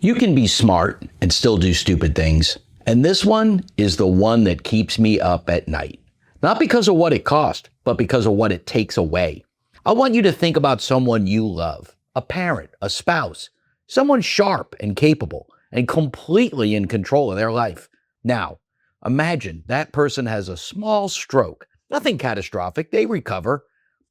You can be smart and still do stupid things. And this one is the one that keeps me up at night. Not because of what it cost, but because of what it takes away. I want you to think about someone you love, a parent, a spouse, someone sharp and capable and completely in control of their life. Now, imagine that person has a small stroke, nothing catastrophic, they recover,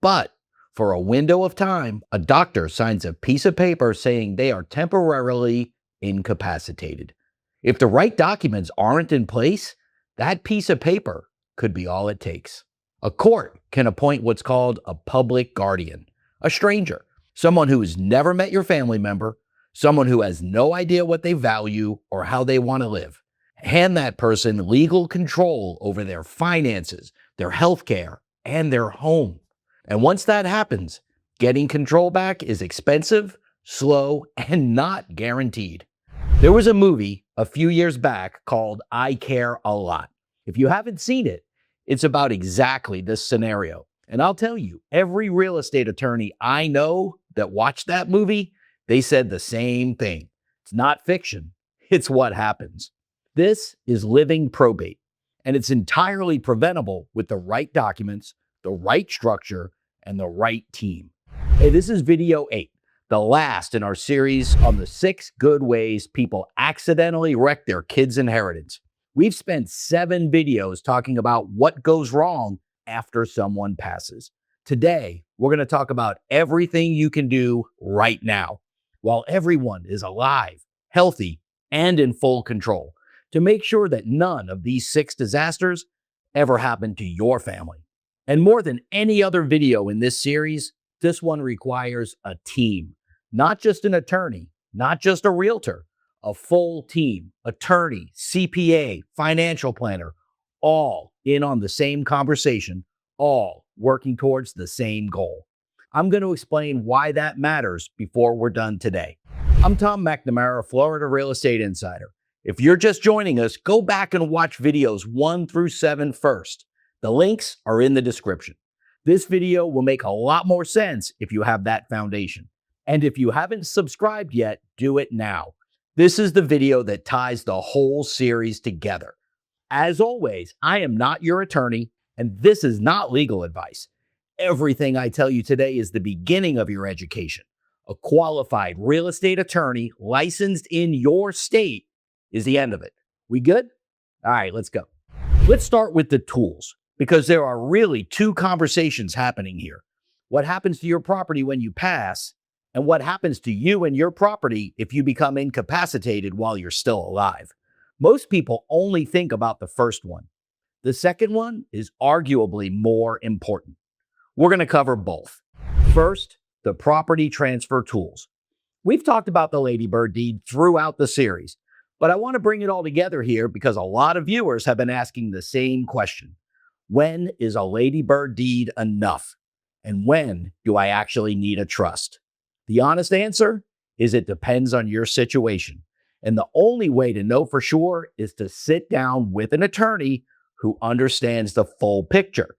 but for a window of time, a doctor signs a piece of paper saying they are temporarily incapacitated. If the right documents aren't in place, that piece of paper could be all it takes. A court can appoint what's called a public guardian, a stranger, someone who has never met your family member, someone who has no idea what they value or how they want to live. Hand that person legal control over their finances, their health care, and their home. And once that happens, getting control back is expensive, slow, and not guaranteed. There was a movie a few years back called I Care a Lot. If you haven't seen it, it's about exactly this scenario. And I'll tell you, every real estate attorney I know that watched that movie, they said the same thing. It's not fiction, it's what happens. This is living probate, and it's entirely preventable with the right documents, the right structure, and the right team. Hey, this is video 8, the last in our series on the 6 good ways people accidentally wreck their kids' inheritance. We've spent 7 videos talking about what goes wrong after someone passes. Today, we're going to talk about everything you can do right now, while everyone is alive, healthy, and in full control, to make sure that none of these 6 disasters ever happen to your family. And more than any other video in this series, this one requires a team, not just an attorney, not just a realtor, a full team, attorney, CPA, financial planner, all in on the same conversation, all working towards the same goal. I'm going to explain why that matters before we're done today. I'm Tom McNamara, Florida Real Estate Insider. If you're just joining us, go back and watch videos 1 through 7 first. The links are in the description. This video will make a lot more sense if you have that foundation. And if you haven't subscribed yet, do it now. This is the video that ties the whole series together. As always, I am not your attorney, and this is not legal advice. Everything I tell you today is the beginning of your education. A qualified real estate attorney licensed in your state is the end of it. We good? All right, let's go. Let's start with the tools, because there are really 2 conversations happening here. What happens to your property when you pass, and what happens to you and your property if you become incapacitated while you're still alive. Most people only think about the first one. The second one is arguably more important. We're going to cover both. First, the property transfer tools. We've talked about the Ladybird deed throughout the series, but I want to bring it all together here because a lot of viewers have been asking the same question. When is a Ladybird deed enough? And when do I actually need a trust? The honest answer is it depends on your situation. And the only way to know for sure is to sit down with an attorney who understands the full picture.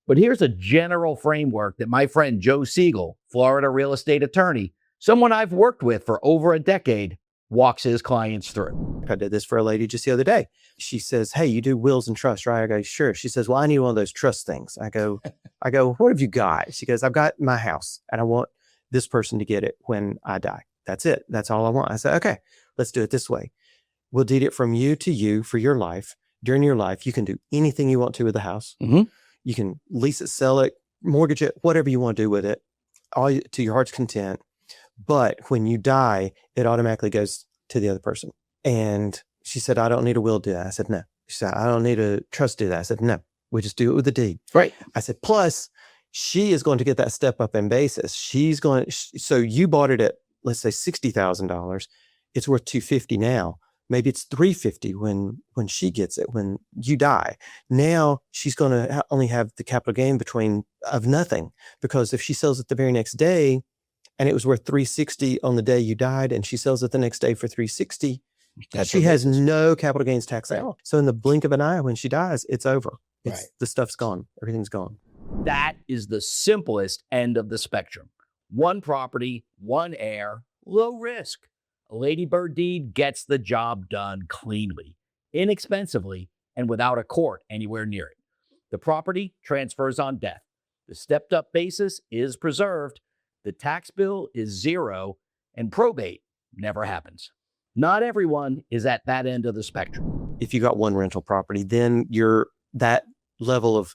But here's a general framework that my friend Joe Siegel, Florida real estate attorney, someone I've worked with for over a decade, walks his clients through. I did this for a lady just the other day. She says, "Hey, you do wills and trusts, right?" I go, "Sure." She says, "Well, I need one of those trust things." I go, "What have you got?" She goes, "I've got my house and I want this person to get it when I die. That's it. That's all I want." I said, "Okay, let's do it this way. We'll deed it from you to you for your life. During your life, you can do anything you want to with the house. Mm-hmm. You can lease it, sell it, mortgage it, whatever you want to do with it, all to your heart's content. But when you die, it automatically goes to the other person." And she said, "I don't need a will to do that." I said, "No." She said, "I don't need a trust to do that." I said, "No, we just do it with the deed." Right. I said, "Plus, she is going to get that step up in basis. She's going, so you bought it at, let's say $60,000. It's worth $250 now. Maybe it's $350 when she gets it, when you die. Now she's going to only have the capital gain of nothing, because if she sells it the very next day and it was worth $360 on the day you died, and she sells it the next day for $360, she has no capital gains tax at all. So in the blink of an eye, when she dies, it's over. The stuff's gone. Everything's gone. That is the simplest end of the spectrum. One property, one heir, low risk. A Ladybird deed gets the job done cleanly, inexpensively, and without a court anywhere near it. The property transfers on death. The stepped up basis is preserved. The tax bill is zero, and probate never happens. Not everyone is at that end of the spectrum. If you got one rental property, then that level of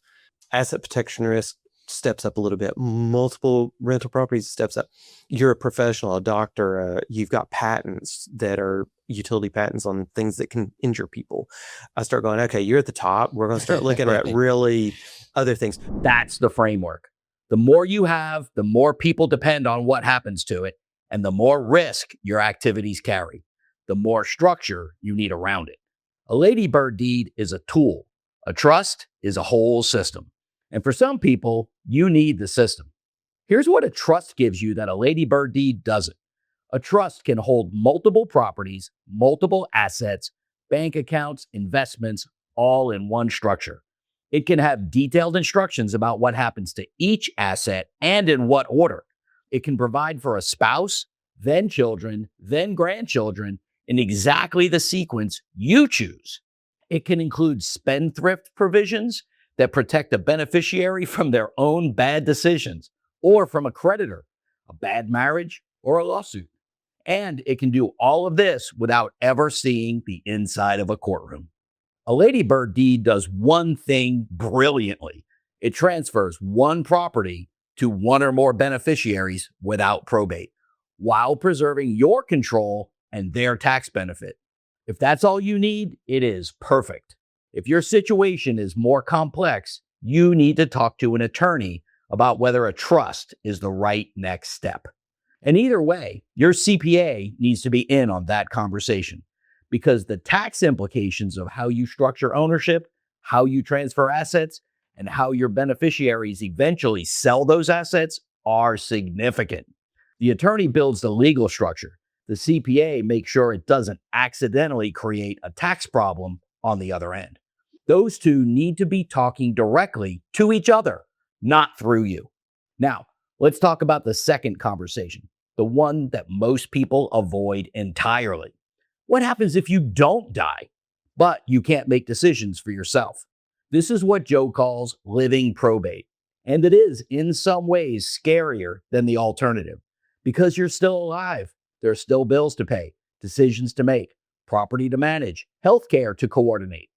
asset protection risk steps up a little bit. Multiple rental properties steps up. You're a professional, a doctor, you've got patents that are utility patents on things that can injure people. I start going, okay, you're at the top. We're going to start looking at really other things. That's the framework. The more you have, the more people depend on what happens to it, and the more risk your activities carry, the more structure you need around it. A Ladybird deed is a tool. A trust is a whole system. And for some people, you need the system. Here's what a trust gives you that a Ladybird deed doesn't. A trust can hold multiple properties, multiple assets, bank accounts, investments, all in one structure. It can have detailed instructions about what happens to each asset and in what order. It can provide for a spouse, then children, then grandchildren, in exactly the sequence you choose. It can include spendthrift provisions that protect a beneficiary from their own bad decisions or from a creditor, a bad marriage, or a lawsuit. And it can do all of this without ever seeing the inside of a courtroom. A Ladybird deed does one thing brilliantly. It transfers one property to one or more beneficiaries without probate, while preserving your control and their tax benefit. If that's all you need, it is perfect. If your situation is more complex, you need to talk to an attorney about whether a trust is the right next step. And either way, your CPA needs to be in on that conversation, because the tax implications of how you structure ownership, how you transfer assets, and how your beneficiaries eventually sell those assets are significant. The attorney builds the legal structure. The CPA makes sure it doesn't accidentally create a tax problem on the other end. Those two need to be talking directly to each other, not through you. Now, let's talk about the second conversation, the one that most people avoid entirely. What happens if you don't die, but you can't make decisions for yourself? This is what Joe calls living probate. And it is, in some ways, scarier than the alternative, because you're still alive. There are still bills to pay, decisions to make, property to manage, healthcare to coordinate.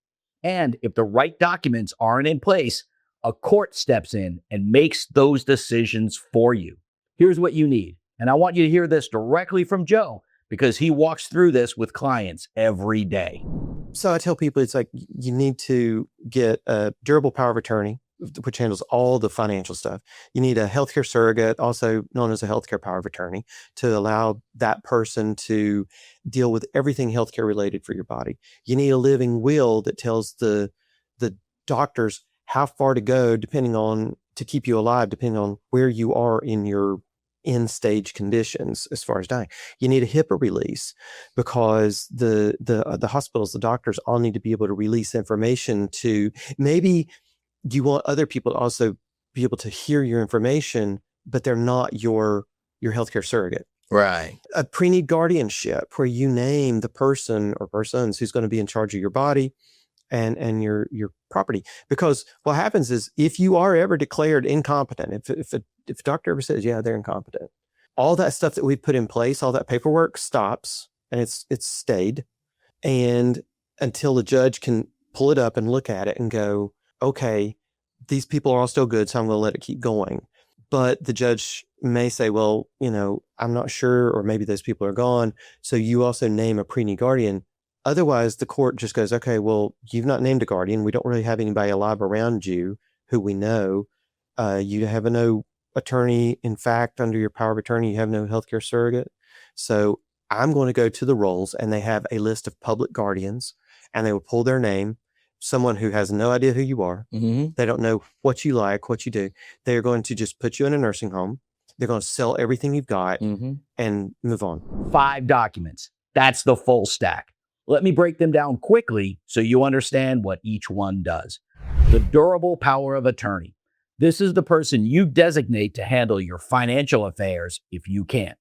And if the right documents aren't in place, a court steps in and makes those decisions for you. Here's what you need. And I want you to hear this directly from Joe, because he walks through this with clients every day. So I tell people, it's like you need to get a durable power of attorney, which handles all the financial stuff. You need a healthcare surrogate, also known as a healthcare power of attorney, to allow that person to deal with everything healthcare related for your body. You need a living will that tells the doctors how far to go to keep you alive, depending on where you are in your end stage conditions as far as dying. You need a HIPAA release, because the hospitals, the doctors all need to be able to release information to, maybe you want other people to also be able to hear your information, but they're not your healthcare surrogate. Right. A pre-need guardianship, where you name the person or persons who's going to be in charge of your body and your property. Because what happens is, if you are ever declared incompetent, if a doctor ever says, yeah, they're incompetent, all that stuff that we put in place, all that paperwork stops, and it's stayed. And until the judge can pull it up and look at it and go, okay, these people are all still good, so I'm going to let it keep going. But the judge may say, well, I'm not sure, or maybe those people are gone, so you also name a pre-need guardian. Otherwise, the court just goes, okay, well, you've not named a guardian. We don't really have anybody alive around you who we know. You have no attorney. In fact, under your power of attorney, you have no healthcare surrogate. So I'm going to go to the rolls, and they have a list of public guardians, and they will pull their name. Someone who has no idea who you are. Mm-hmm. They don't know what you like, what you do. They're going to just put you in a nursing home. They're going to sell everything you've got and move on. 5 documents. That's the full stack. Let me break them down quickly so you understand what each one does. The durable power of attorney. This is the person you designate to handle your financial affairs if you can't.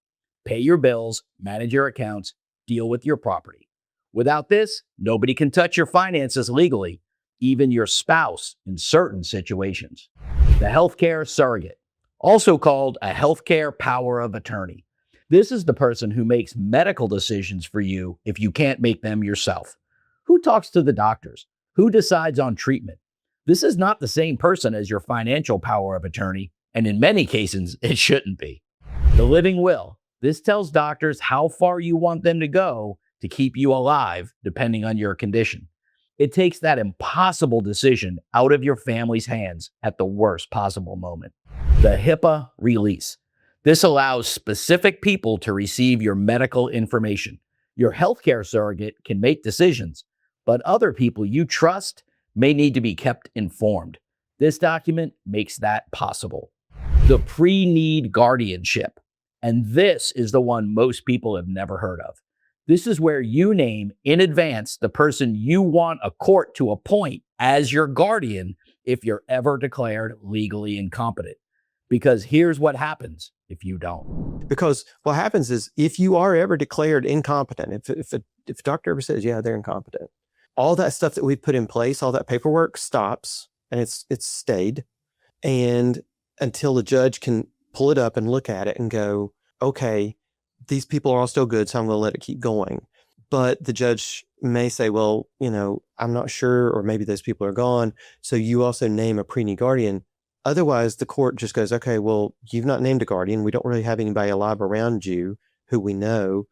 Pay your bills, manage your accounts, deal with your property. Without this, nobody can touch your finances legally, even your spouse in certain situations. The healthcare surrogate, also called a healthcare power of attorney. This is the person who makes medical decisions for you if you can't make them yourself. Who talks to the doctors? Who decides on treatment? This is not the same person as your financial power of attorney, and in many cases, it shouldn't be. The living will. This tells doctors how far you want them to go to keep you alive, depending on your condition. It takes that impossible decision out of your family's hands at the worst possible moment. The HIPAA release. This allows specific people to receive your medical information. Your healthcare surrogate can make decisions, but other people you trust may need to be kept informed. This document makes that possible. The pre-need guardianship. And this is the one most people have never heard of. This is where you name in advance the person you want a court to appoint as your guardian if you're ever declared legally incompetent. Because here's what happens if you don't. Because what happens is if you are ever declared incompetent, if a doctor ever says, yeah, they're incompetent, all that stuff that we put in place, all that paperwork stops and it's stayed. And until the judge can pull it up and look at it and go, okay, these people are all still good, so I'm going to let it keep going. But the judge may say, well, I'm not sure, or maybe those people are gone. So you also name a pre-need guardian. Otherwise, the court just goes, okay, well, you've not named a guardian. We don't really have anybody alive around you who we know.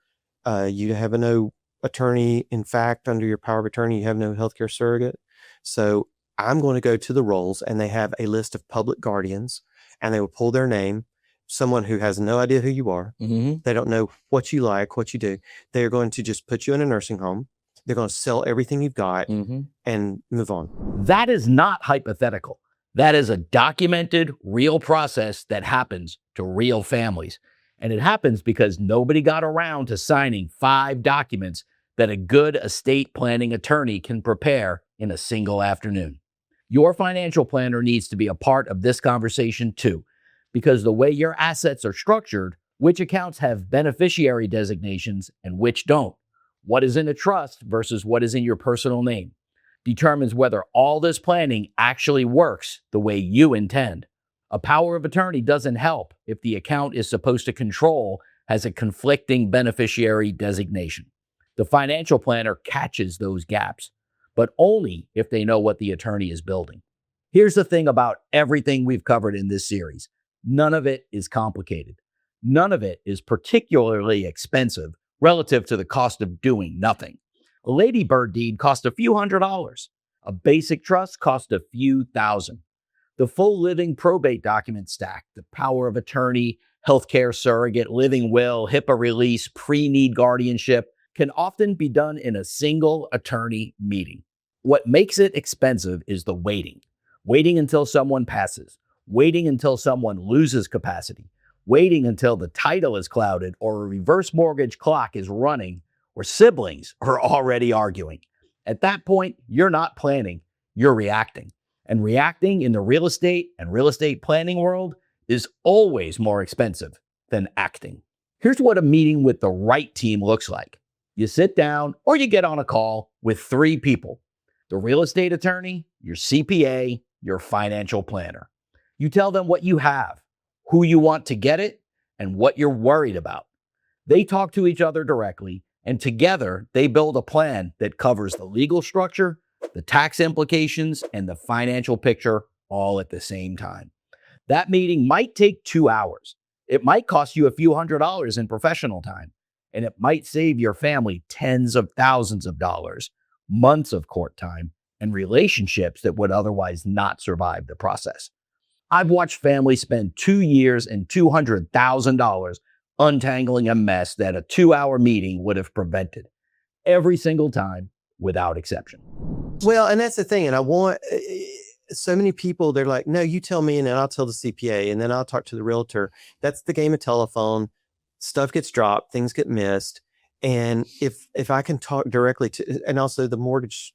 You have no attorney. In fact, under your power of attorney, you have no healthcare surrogate. So I'm going to go to the rolls, and they have a list of public guardians, and they will pull their name. Someone who has no idea who you are. Mm-hmm. They don't know what you like, what you do. They're going to just put you in a nursing home. They're going to sell everything you've got and move on. That is not hypothetical. That is a documented, real process that happens to real families. And it happens because nobody got around to signing 5 documents that a good estate planning attorney can prepare in a single afternoon. Your financial planner needs to be a part of this conversation too. Because the way your assets are structured, which accounts have beneficiary designations and which don't, what is in a trust versus what is in your personal name, determines whether all this planning actually works the way you intend. A power of attorney doesn't help if the account is supposed to control has a conflicting beneficiary designation. The financial planner catches those gaps, but only if they know what the attorney is building. Here's the thing about everything we've covered in this series. None of it is complicated. None of it is particularly expensive relative to the cost of doing nothing. A Ladybird deed cost a few $100s. A basic trust cost a few thousand. The full living probate document stack, the power of attorney, healthcare surrogate, living will, HIPAA release, pre-need guardianship can often be done in a single attorney meeting. What makes it expensive is the waiting. Waiting until someone passes. Waiting until someone loses capacity, waiting until the title is clouded or a reverse mortgage clock is running or siblings are already arguing. At that point, you're not planning, you're reacting. And reacting in the real estate and real estate planning world is always more expensive than acting. Here's what a meeting with the right team looks like. You sit down or you get on a call with 3 people, the real estate attorney, your CPA, your financial planner. You tell them what you have, who you want to get it, and what you're worried about. They talk to each other directly, and together they build a plan that covers the legal structure, the tax implications, and the financial picture all at the same time. That meeting might take 2 hours. It might cost you a few $100s in professional time, and it might save your family tens of thousands of dollars, months of court time, and relationships that would otherwise not survive the process. I've watched families spend 2 years and $200,000 untangling a mess that a 2-hour meeting would have prevented. Every single time, without exception. Well, and that's the thing. And I want so many people, they're like, no, you tell me and then I'll tell the CPA and then I'll talk to the realtor. That's the game of telephone. Stuff gets dropped, things get missed. And if I can talk directly to, and also the mortgage,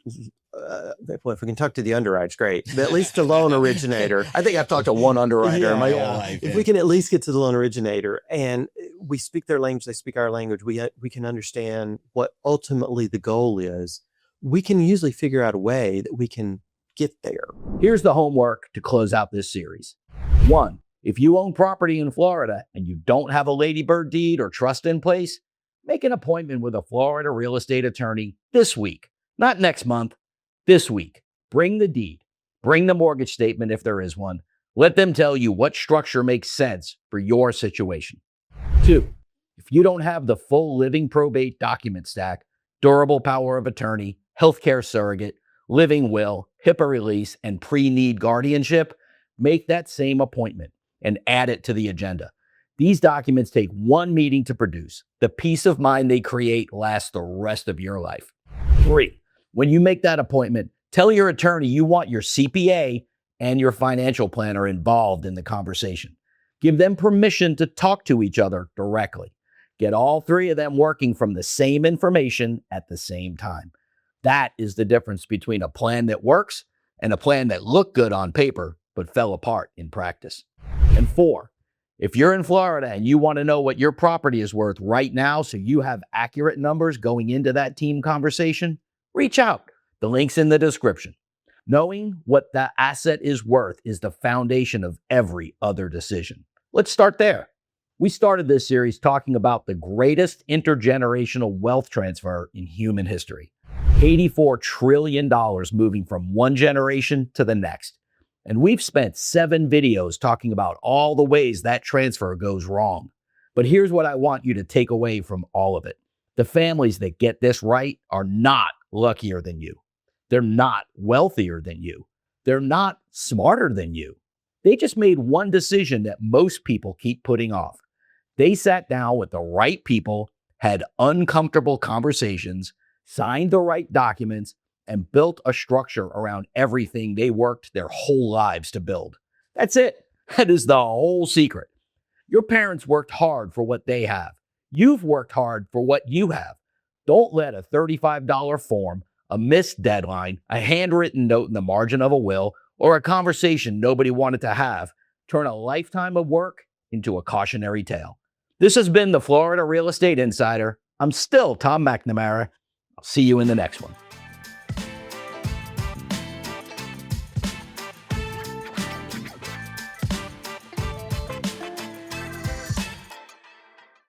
well, if we can talk to the underwriter, it's great. But at least the loan originator. I think I've talked to one underwriter in my whole life. If we can at least get to the loan originator, and we speak their language, they speak our language. We can understand what ultimately the goal is. We can usually figure out a way that we can get there. Here's the homework to close out this series. 1, if you own property in Florida and you don't have a Ladybird deed or trust in place, make an appointment with a Florida real estate attorney this week, not next month, this week. Bring the deed, bring the mortgage statement if there is one. Let them tell you what structure makes sense for your situation. 2, if you don't have the full living probate document stack, durable power of attorney, healthcare surrogate, living will, HIPAA release, and pre-need guardianship, make that same appointment and add it to the agenda. These documents take 1 meeting to produce. The peace of mind they create lasts the rest of your life. 3, when you make that appointment, tell your attorney you want your CPA and your financial planner involved in the conversation. Give them permission to talk to each other directly. Get all 3 of them working from the same information at the same time. That is the difference between a plan that works and a plan that looked good on paper but fell apart in practice. And 4, if you're in Florida and you want to know what your property is worth right now so you have accurate numbers going into that team conversation, reach out. The link's in the description. Knowing what the asset is worth is the foundation of every other decision. Let's start there. We started this series talking about the greatest intergenerational wealth transfer in human history. $84 trillion moving from one generation to the next. And we've spent 7 videos talking about all the ways that transfer goes wrong. But here's what I want you to take away from all of it. The families that get this right are not luckier than you. They're not wealthier than you. They're not smarter than you. They just made one decision that most people keep putting off. They sat down with the right people, had uncomfortable conversations, signed the right documents, and built a structure around everything they worked their whole lives to build. That's it. That is the whole secret. Your parents worked hard for what they have. You've worked hard for what you have. Don't let a $35 form, a missed deadline, a handwritten note in the margin of a will, or a conversation nobody wanted to have turn a lifetime of work into a cautionary tale. This has been the Florida Real Estate Insider. I'm still Tom McNamara. I'll see you in the next one.